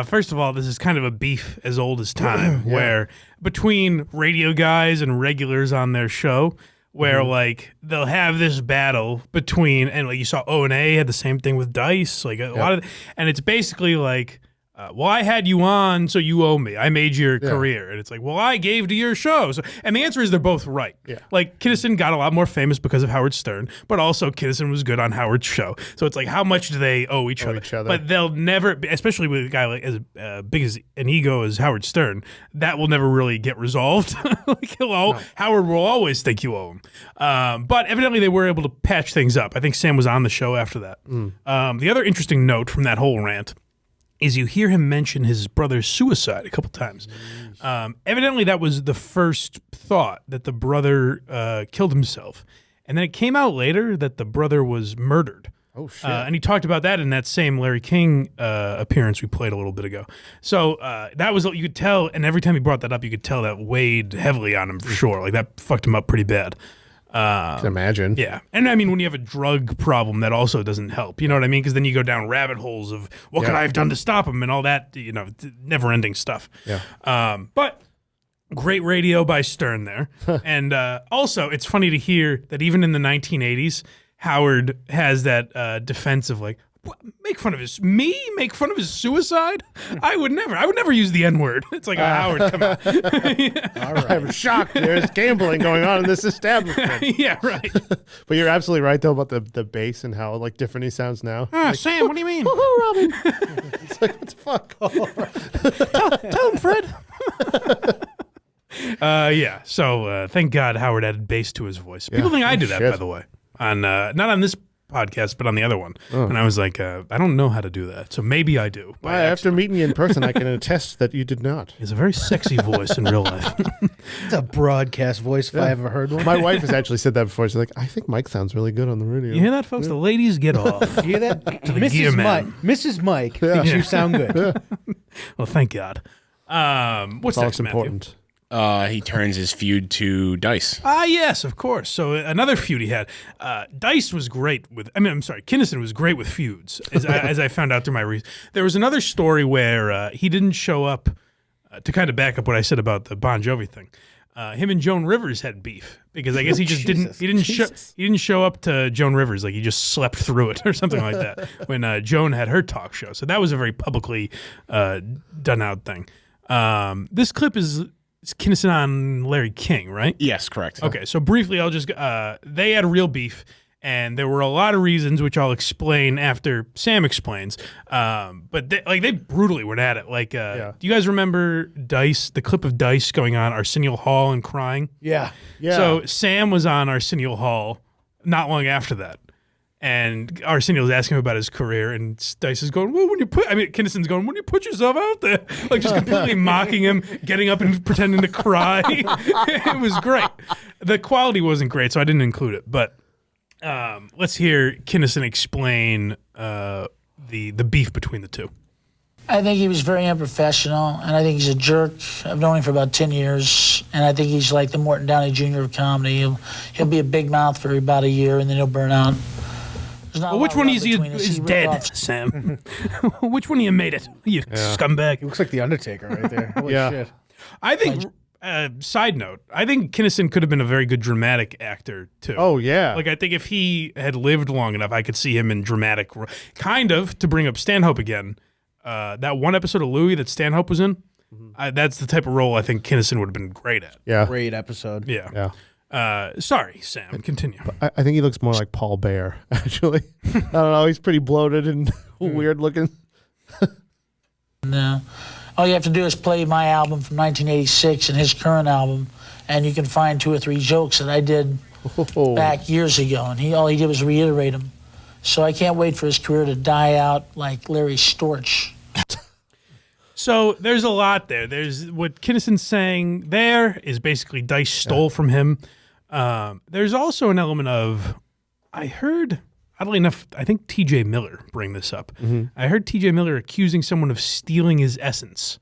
First of all, this is kind of a beef as old as time, where between radio guys and regulars on their show, where like they'll have this battle between, and like you saw O&A had the same thing with Dice, like a lot of, and it's basically like, well, I had you on, so you owe me. I made your career. And it's like, well, I gave to your show. So, and the answer is they're both right. Yeah. Like, Kinison got a lot more famous because of Howard Stern, but also Kinison was good on Howard's show. So it's like, how much do they owe each other? But they'll never, especially with a guy like as big as an ego as Howard Stern, that will never really get resolved. Howard will always think you owe him. But evidently they were able to patch things up. I think Sam was on the show after that. The other interesting note from that whole rant is you hear him mention his brother's suicide a couple times. Evidently, that was the first thought, that the brother killed himself. And then it came out later that the brother was murdered. Oh, shit. And he talked about that in that same Larry King appearance we played a little bit ago. So that was, you could tell, and every time he brought that up, you could tell that weighed heavily on him for sure. Like, that fucked him up pretty bad. Can imagine. Yeah. And I mean, when you have a drug problem, that also doesn't help. You know what I mean? Because then you go down rabbit holes of what could I have done to stop him and all that, you know, never-ending stuff. Yeah. But great radio by Stern there. And also, it's funny to hear that even in the 1980s, Howard has that defense of like, what, make fun of make fun of his suicide? I would never use the N-word. It's like, Howard, come on. All right. I'm shocked. There's gambling going on in this establishment. Yeah, right. But you're absolutely right, though, about the bass and how like different he sounds now. Like, Sam, what do you mean? Woohoo, Robin. It's like, what the fuck? Tell him, Fred. Yeah. So thank God Howard added bass to his voice. People think I do that, by the way. On not on this podcast, but on the other one. And I was like, I don't know how to do that. So maybe I do. After meeting you in person, I can attest that you did not. He has a very sexy voice in real life. It's a broadcast voice if I ever heard one. My wife has actually said that before. She's like, I think Mike sounds really good on the radio. You hear that, folks? The ladies get off. You hear that? To the gear man. Mrs. Mike thinks you sound good. Well, thank God. What's next, important? He turns his feud to Dice. Yes, of course. So another feud he had. Dice was great with, Kinison was great with feuds, as I found out through my research. There was another story where he didn't show up, to kind of back up what I said about the Bon Jovi thing. Him and Joan Rivers had beef because I guess he just didn't show up to Joan Rivers, like he just slept through it or something like that when Joan had her talk show. So that was a very publicly done out thing. This clip is Kinison on Larry King, right? Yes, correct. Okay, so briefly, I'll just they had real beef, And there were a lot of reasons, which I'll explain after Sam explains. But they brutally went at it. Do you guys remember Dice, the clip of Dice going on Arsenio Hall and crying? Yeah. So Sam was on Arsenio Hall not long after that. And Arsenio was asking him about his career, and Dice is going, well, Kinison's going, when you put yourself out there, like just completely mocking him, getting up and pretending to cry. It was great. The quality wasn't great, so I didn't include it. But let's hear Kinison explain the beef between the two. I think he was very unprofessional, and I think he's a jerk. I've known him for about 10 years, and I think he's like the Morton Downey Jr. of comedy. He'll be a big mouth for about a year, and then he'll burn out. Well, which one is dead, Sam? Which one of you made it, you scumbag? He looks like The Undertaker right there. Holy shit. I think, side note, I think Kinison could have been a very good dramatic actor, too. Oh, yeah. Like, I think if he had lived long enough, I could see him in dramatic, kind of, to bring up Stanhope again, that one episode of Louie that Stanhope was in, that's the type of role I think Kinison would have been great at. Yeah. Great episode. Yeah. Sorry, Sam. Continue. I think he looks more like Paul Bear, actually. I don't know. He's pretty bloated and weird looking. No. All you have to do is play my album from 1986 and his current album, and you can find 2 or 3 jokes that I did back years ago, and all he did was reiterate them. So I can't wait for his career to die out like Larry Storch. So there's a lot there. There's what Kinison's saying there is basically Dice stole from him. There's also an element of, I heard, oddly enough, I think T.J. Miller bring this up. I heard T.J. Miller accusing someone of stealing his essence,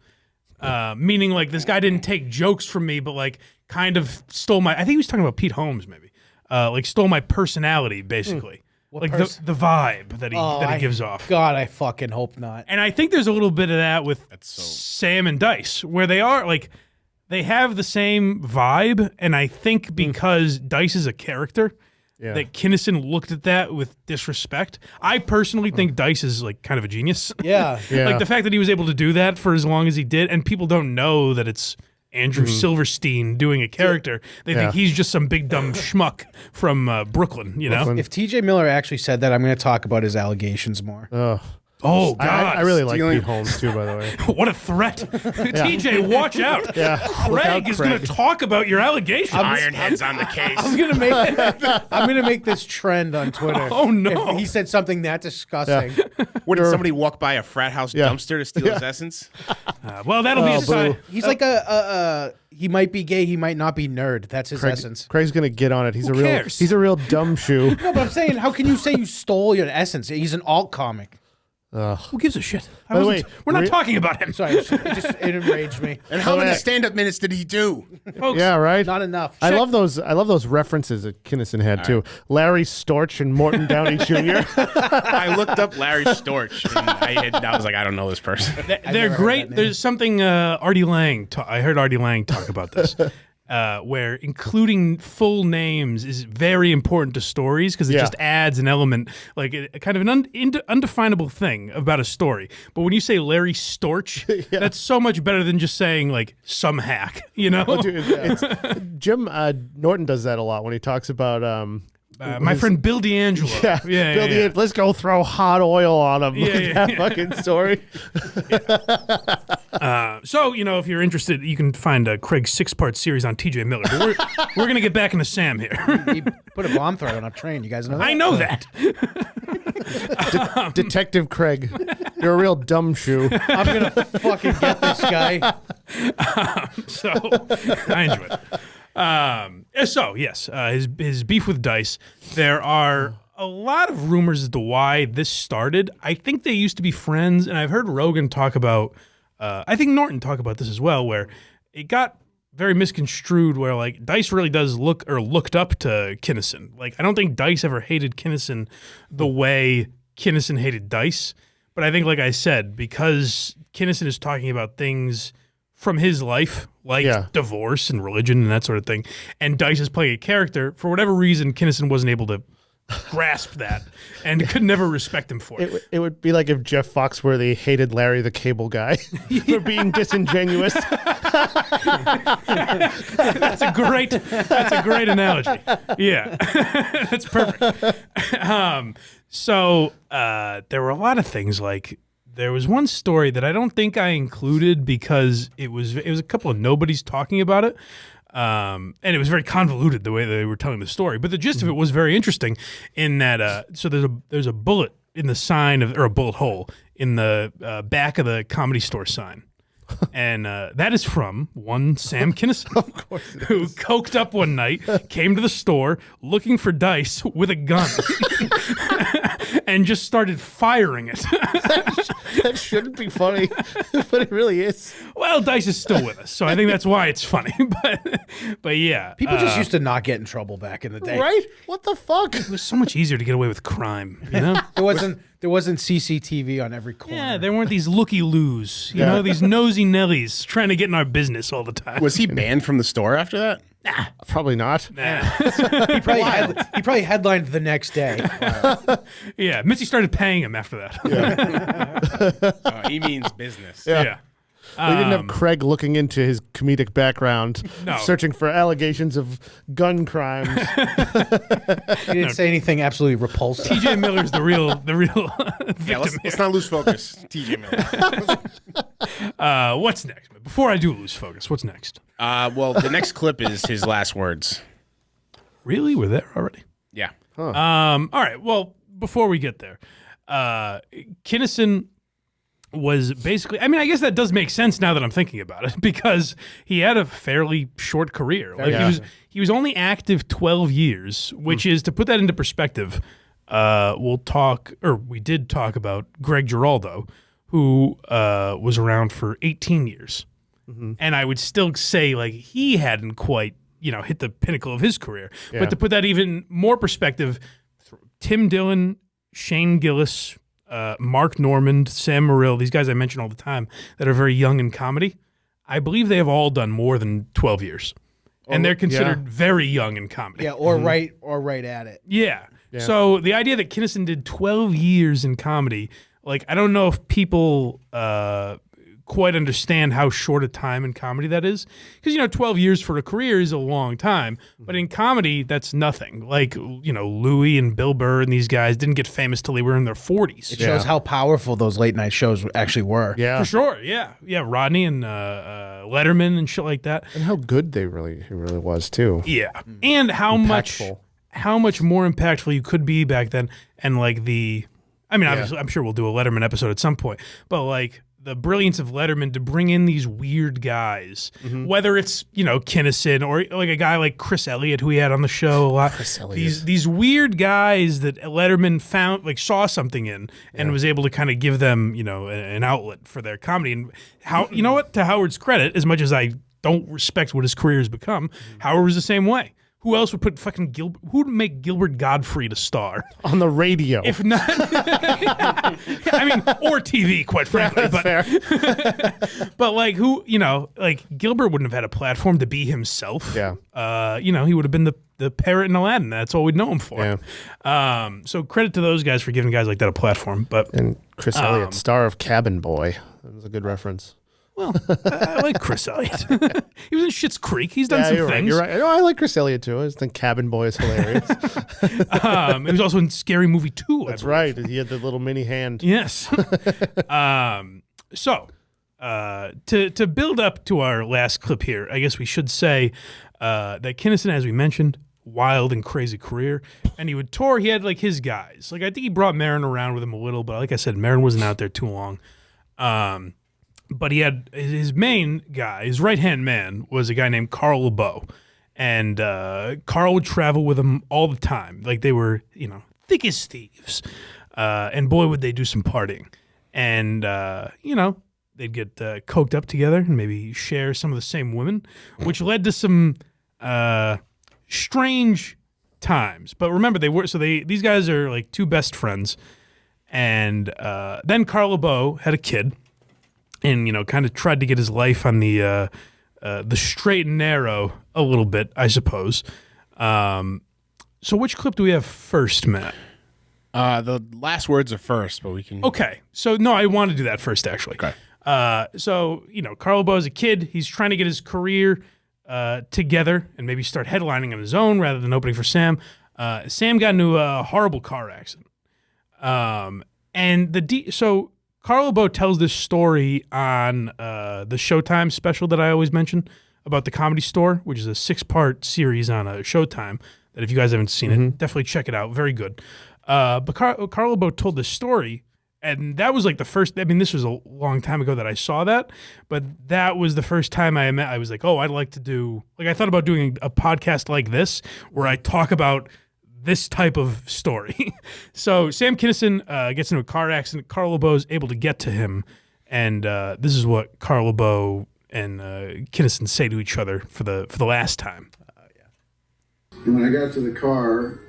meaning like this guy didn't take jokes from me, but like kind of stole I think he was talking about Pete Holmes maybe, like stole my personality basically. Like the vibe that he gives off. God, I fucking hope not. And I think there's a little bit of that with Sam and Dice, where they are like, they have the same vibe, and I think because Dice is a character, that Kinison looked at that with disrespect. I personally think Dice is like kind of a genius. Yeah. Like the fact that he was able to do that for as long as he did, and people don't know that it's Andrew Silverstein doing a character. They think he's just some big dumb schmuck from Brooklyn, you know? If T.J. Miller actually said that, I'm going to talk about his allegations more. Oh, God. I really like Pete Holmes, too, by the way. What a threat. TJ, watch out. Craig is going to talk about your allegations. Ironhead's on the case. I'm gonna make this trend on Twitter. Oh, no. If he said something that disgusting. What, did somebody walk by a frat house dumpster to steal his essence? Well, that'll be a sign. He's like he might be gay, he might not be nerd. That's his essence. Craig's going to get on it. He's cares? He's a real dumb shoe. No, but I'm saying, how can you say you stole your essence? He's an alt comic. Who gives a shit? By the way, we're not talking about him. Sorry, it enraged me. And how many stand-up minutes did he do? Folks, yeah, right. Not enough. I love those references that Kinison had too. Larry Storch and Morton Downey Jr. I looked up Larry Storch, and I was like, I don't know this person. They're great. There's something Artie Lang. I heard Artie Lang talk about this. Where including full names is very important to stories because it just adds an element, like a kind of an undefinable thing about a story. But when you say Larry Storch, that's so much better than just saying like some hack, you know? Oh, dude, Jim Norton does that a lot when he talks about my friend Bill D'Angelo. Bill D'Angelo. Let's go throw hot oil on him. That fucking story. So, you know, if you're interested, you can find Craig's 6-part series on T.J. Miller. But we're going to get back into Sam here. He put a bomb threat on a train. You guys know that? I know that. Detective Craig. You're a real dumb shoe. I'm going to fucking get this guy. So, I enjoy it. So yes, his beef with Dice. There are a lot of rumors as to why this started. I think they used to be friends, and I've heard Rogan talk about. I think Norton talk about this as well, where it got very misconstrued. Where like Dice really does looked up to Kinison. Like I don't think Dice ever hated Kinison the way Kinison hated Dice. But I think, like I said, because Kinison is talking about things from his life, like divorce and religion and that sort of thing, and Dice is playing a character, for whatever reason, Kinison wasn't able to grasp that and could never respect him for it. It would be like if Jeff Foxworthy hated Larry the Cable Guy for being disingenuous. That's a great analogy. Yeah, that's perfect. So there were a lot of things. Like there was one story that I don't think I included because it was a couple of nobodies talking about it. And it was very convoluted the way they were telling the story, but the gist of it was very interesting. In that, so there's a bullet in the sign or a bullet hole in the back of the Comedy Store sign. And that is from one Sam Kinison, who coked up one night, came to the store looking for dice with a gun, and just started firing it. That shouldn't be funny, but it really is. Well, dice is still with us, so I think that's why it's funny. But yeah, people just used to not get in trouble back in the day, right? What the fuck? It was so much easier to get away with crime. You know, there wasn't CCTV on every corner. Yeah, there weren't these looky-loos, you know, these nosy Nellies trying to get in our business all the time. Was he banned from the store after that? Nah. Probably not. Nah. he probably headlined the next day. Yeah, Mitzi started paying him after that. Yeah. He means business. Yeah. We didn't have Craig looking into his comedic background, searching for allegations of gun crimes. He didn't say anything absolutely repulsive. TJ Miller's the real victim. Yeah, let's not lose focus. TJ Miller. What's next? Before I do lose focus, what's next? Well, the next clip is his last words. Really? We're there already? Yeah. Huh. All right. Well, before we get there, Kinison was basically, I mean, I guess that does make sense now that I'm thinking about it, because he had a fairly short career. Like he was only active 12 years, which is, to put that into perspective, we did talk about Greg Giraldo, who was around for 18 years. Mm-hmm. And I would still say, like, he hadn't quite, hit the pinnacle of his career. Yeah. But to put that even more perspective, Tim Dillon, Shane Gillis, Mark Normand, Sam Morrill, these guys I mention all the time that are very young in comedy, I believe they have all done more than 12 years. And they're considered very young in comedy. Yeah, or right at it. Yeah. So the idea that Kinison did 12 years in comedy, like, I don't know if people quite understand how short a time in comedy that is. Because, 12 years for a career is a long time. But in comedy, that's nothing. Like, Louis and Bill Burr and these guys didn't get famous till they were in their 40s. It shows how powerful those late night shows actually were. Yeah. For sure, yeah. Yeah, Rodney and Letterman and shit like that. And how good he really was, too. Yeah. And how much more impactful you could be back then. And, like, obviously, I'm sure we'll do a Letterman episode at some point. But, like, the brilliance of Letterman to bring in these weird guys, whether it's, Kinison or like a guy like Chris Elliott, who he had on the show a lot. These weird guys that Letterman found, like, saw something in and was able to kind of give them, an outlet for their comedy. And how, to Howard's credit, as much as I don't respect what his career has become, Howard was the same way. Who else would put fucking who'd make Gilbert Gottfried a star? On the radio. If not, I mean, or TV, quite frankly. That's fair. But like, who, like Gilbert wouldn't have had a platform to be himself. Yeah. He would have been the parrot in Aladdin. That's all we'd know him for. Yeah. So credit to those guys for giving guys like that a platform. And Chris Elliott, star of Cabin Boy. That was a good reference. Well, I like Chris Elliott. He was in Schitt's Creek. He's done some things. You're right. I like Chris Elliott too. I just think Cabin Boy is hilarious. He was also in Scary Movie 2. That's right. He had the little mini hand. Yes. So to build up to our last clip here, I guess we should say that Kinison, as we mentioned, wild and crazy career, and he would tour. He had like his guys. Like, I think he brought Maron around with him a little, but like I said, Maron wasn't out there too long. But he had his main guy, his right-hand man, was a guy named Carl LeBeau. And Carl would travel with him all the time. Like, they were, thick as thieves. And boy, would they do some partying. And, they'd get coked up together and maybe share some of the same women, which led to some strange times. But remember, these guys are like two best friends. And then Carl LeBeau had a kid. And, kind of tried to get his life on the straight and narrow a little bit, I suppose. So which clip do we have first, Matt? The last words are first, but we can... Okay. So, no, I want to do that first, actually. Okay. So, Carl LeBeau as a kid, he's trying to get his career together and maybe start headlining on his own rather than opening for Sam. Sam got into a horrible car accident. So Carl LeBeau tells this story on the Showtime special that I always mention about the Comedy Store, which is a 6-part series on Showtime that if you guys haven't seen it, definitely check it out. Very good. But Carl LeBeau told this story, and that was like the first, this was a long time ago that I saw that, but that was the first time I was like, oh, I'd like to do, I thought about doing a podcast like this where I talk about this type of story. So Sam Kinison gets into a car accident. Carl LeBeau is able to get to him, and this is what Carl LeBeau and Kinison say to each other for the last time. And when I got to the car,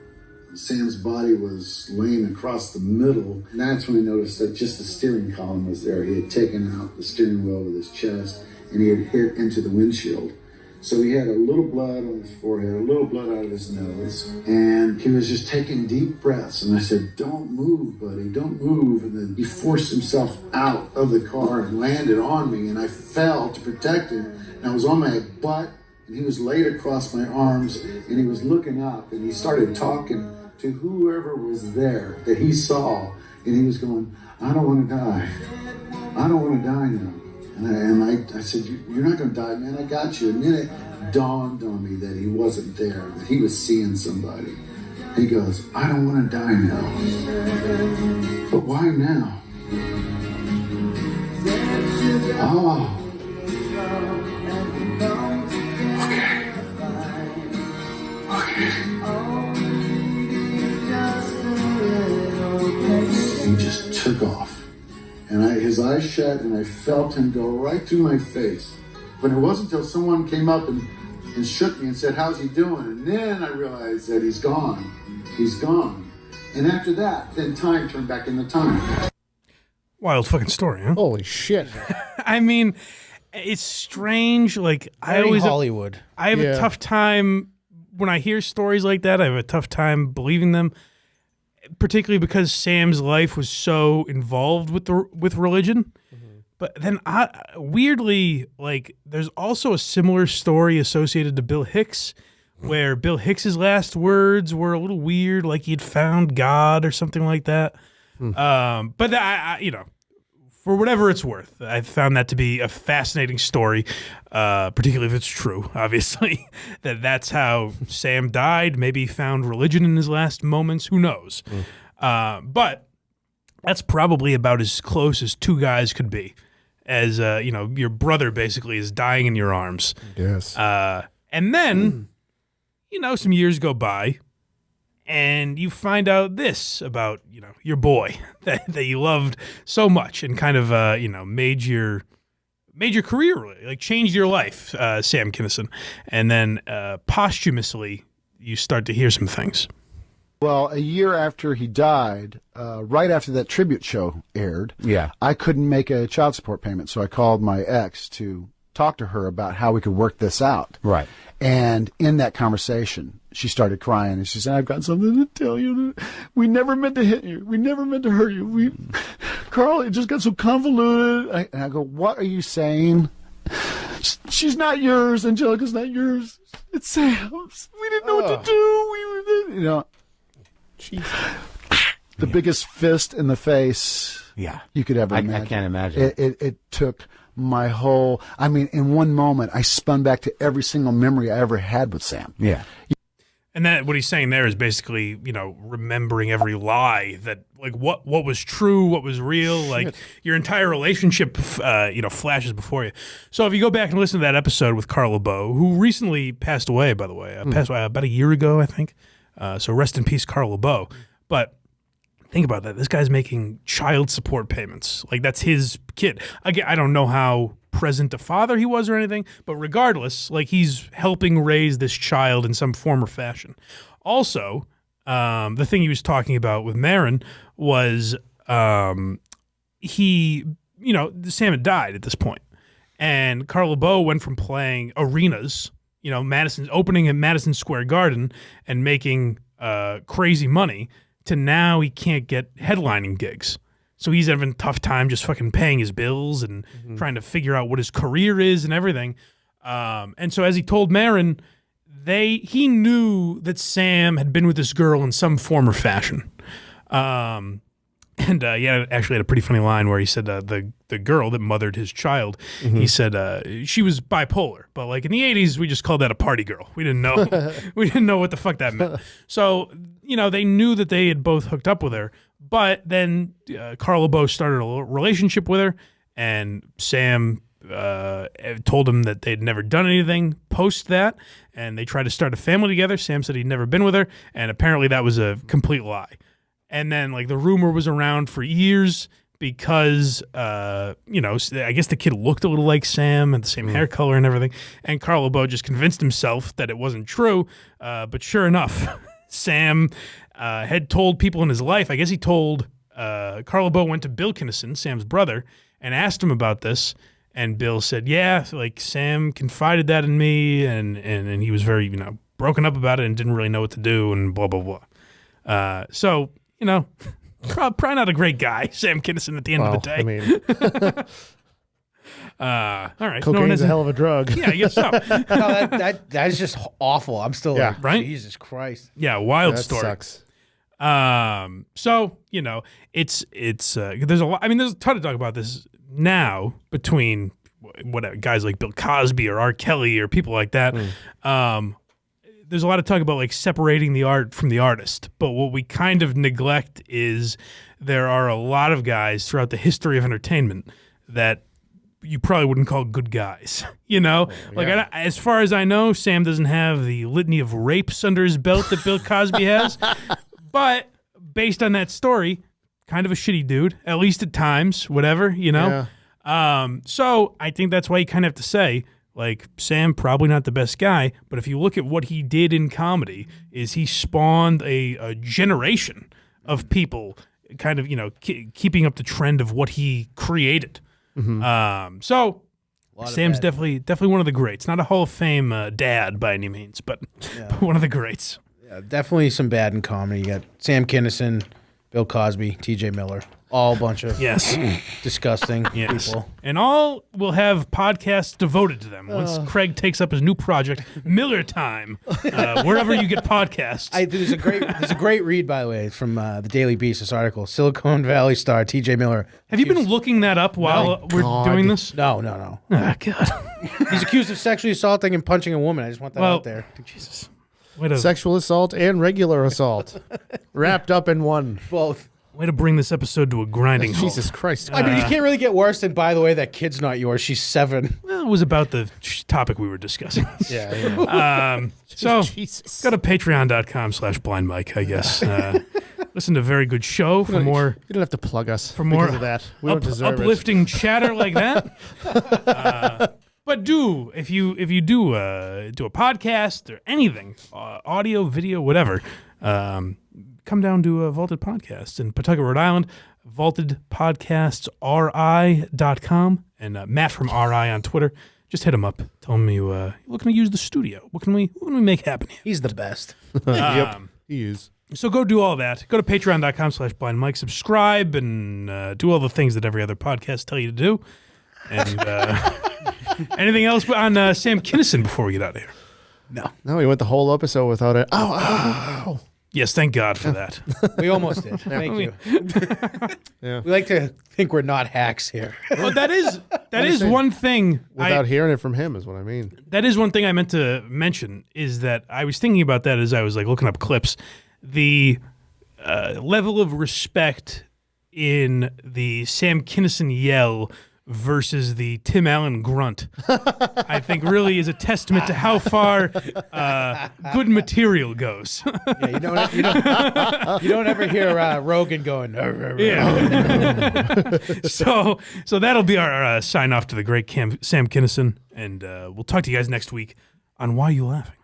Sam's body was laying across the middle. And that's when I noticed that just the steering column was there. He had taken out the steering wheel with his chest, and he had hit into the windshield. So he had a little blood on his forehead, a little blood out of his nose, and he was just taking deep breaths. And I said, don't move, buddy, don't move. And then he forced himself out of the car and landed on me, and I fell to protect him. And I was on my butt, and he was laid across my arms, and he was looking up, and he started talking to whoever was there that he saw, and he was going, I don't want to die. I don't want to die now. And I said, you're not going to die, man. I got you. And then it dawned on me that he wasn't there, that he was seeing somebody. He goes, I don't want to die now. But why now? Oh. Okay. He just took off. And his eyes shut, and I felt him go right through my face. But it wasn't until someone came up and shook me and said, how's he doing? And then I realized that he's gone. He's gone. And after that, then time turned back into time. Wild fucking story, huh? Holy shit. It's strange. Very I always Hollywood. I have a tough time when I hear stories like that. I have a tough time believing them, particularly because Sam's life was so involved with religion. But then weirdly, there's also a similar story associated to Bill Hicks, where Bill Hicks's last words were a little weird, like he'd found God or something like that. But for whatever it's worth, I found that to be a fascinating story, particularly if it's true, obviously, that's how Sam died. Maybe he found religion in his last moments. Who knows? But that's probably about as close as two guys could be, as, your brother basically is dying in your arms. Yes. And then, some years go by, and you find out this about, your boy that you loved so much and kind of, made your career, really, changed your life, Sam Kinison. And then posthumously, you start to hear some things. Well, a year after he died, right after that tribute show aired, I couldn't make a child support payment, so I called my ex to talk to her about how we could work this out. Right. And in that conversation, she started crying, and she said, I've got something to tell you. We never meant to hit you. We never meant to hurt you. Carl, it just got so convoluted. And I go, what are you saying? She's not yours. Angelica's not yours. It's Sam's. We didn't know what to do. Jeez. The biggest fist in the face you could ever imagine. I can't imagine. It took my whole, in one moment, I spun back to every single memory I ever had with Sam. Yeah. And that what he's saying there is basically, remembering every lie that, what was true, what was real, your entire relationship, flashes before you. So if you go back and listen to that episode with Carl LeBeau, who recently passed away, by the way, passed away about a year ago, I think. So rest in peace, Carl LeBeau. But think about that. This guy's making child support payments. That's his kid. Again, I don't know how present a father he was or anything, but regardless, he's helping raise this child in some form or fashion. Also, the thing he was talking about with Maron was Sam had died at this point, and Carl LeBeau went from playing arenas, opening at Madison Square Garden and making crazy money, to now he can't get headlining gigs. So he's having a tough time just fucking paying his bills and trying to figure out what his career is and everything. And so as he told Maron, he knew that Sam had been with this girl in some form or fashion. And he actually had a pretty funny line where he said the girl that mothered his child, he said she was bipolar, but like in the 80s, we just called that a party girl. We didn't know what the fuck that meant. So, they knew that they had both hooked up with her, but then Carl LeBeau started a relationship with her, and Sam told him that they'd never done anything post that, and they tried to start a family together. Sam said he'd never been with her, and apparently that was a complete lie. And then, like, the rumor was around for years because, I guess the kid looked a little like Sam and the same hair color and everything. And Carl LeBeau just convinced himself that it wasn't true. But sure enough, Sam had told people in his life. I guess he told Carl LeBeau went to Bill Kinison, Sam's brother, and asked him about this. And Bill said, yeah, like Sam confided that in me. And he was very, broken up about it and didn't really know what to do and blah, blah, blah. So... probably not a great guy, Sam Kinison, at the end of the day. I mean, all right. Cocaine's a hell of a drug. Yeah, I guess so. No, that is just awful. I'm still like, right? Jesus Christ. Yeah, wild that story. Sucks. So, it's there's a lot. I mean, there's a ton to talk about this now between whatever guys like Bill Cosby or R. Kelly or people like that. There's a lot of talk about like separating the art from the artist, but what we kind of neglect is there are a lot of guys throughout the history of entertainment that you probably wouldn't call good guys, as far as I know, Sam doesn't have the litany of rapes under his belt that Bill Cosby has, but based on that story, kind of a shitty dude, at least at times, whatever, So I think that's why you kind of have to say, like, Sam, probably not the best guy, but if you look at what he did in comedy, is he spawned a generation of people kind of, keeping up the trend of what he created. So Sam's definitely one of the greats. Not a Hall of Fame dad by any means, but one of the greats. Yeah, definitely some bad in comedy. You got Sam Kinison, Bill Cosby, T.J. Miller. All a bunch of disgusting people. And all will have podcasts devoted to them once Craig takes up his new project, Miller Time, wherever you get podcasts. There's a great read, by the way, from the Daily Beast, this article, Silicon Valley star T.J. Miller. Have you been looking that up while we're doing this? No. Oh, God. He's accused of sexually assaulting and punching a woman. I just want that out there. Jesus. Sexual assault and regular assault wrapped up in one. Both. Way to bring this episode to a grinding halt. Jesus Christ. I mean, you can't really get worse than, by the way, that kid's not yours. She's 7. Well, it was about the topic we were discussing. Yeah. So Jesus. go to patreon.com/blindmike, I guess. Listen to a very good show for more. You don't have to plug us for more of that. We don't deserve uplifting chatter like that. But if you do a podcast or anything, audio, video, whatever, come down to Vaulted Podcasts in Pawtucket, Rhode Island, vaultedpodcastsri.com, and Matt from RI on Twitter. Just hit him up. Tell him you're looking to use the studio. What can we make happen here? He's the best. Yep, he is. So go do all that. Go to patreon.com/blindmike. Subscribe and do all the things that every other podcast tell you to do. And anything else on Sam Kinison before we get out of here? No, we went the whole episode without it. Ow. Yes, thank God for that. We almost did. Thank you. Yeah. We like to think we're not hacks here. Well, that is one thing. Without hearing it from him is what I mean. That is one thing I meant to mention, is that I was thinking about that as I was like looking up clips. The level of respect in the Sam Kinison yell versus the Tim Allen grunt, I think really is a testament to how far good material goes. Yeah, you don't ever hear Rogan going. Yeah. So that'll be our sign off to the great Sam Kinison, and we'll talk to you guys next week on Why You Laughing.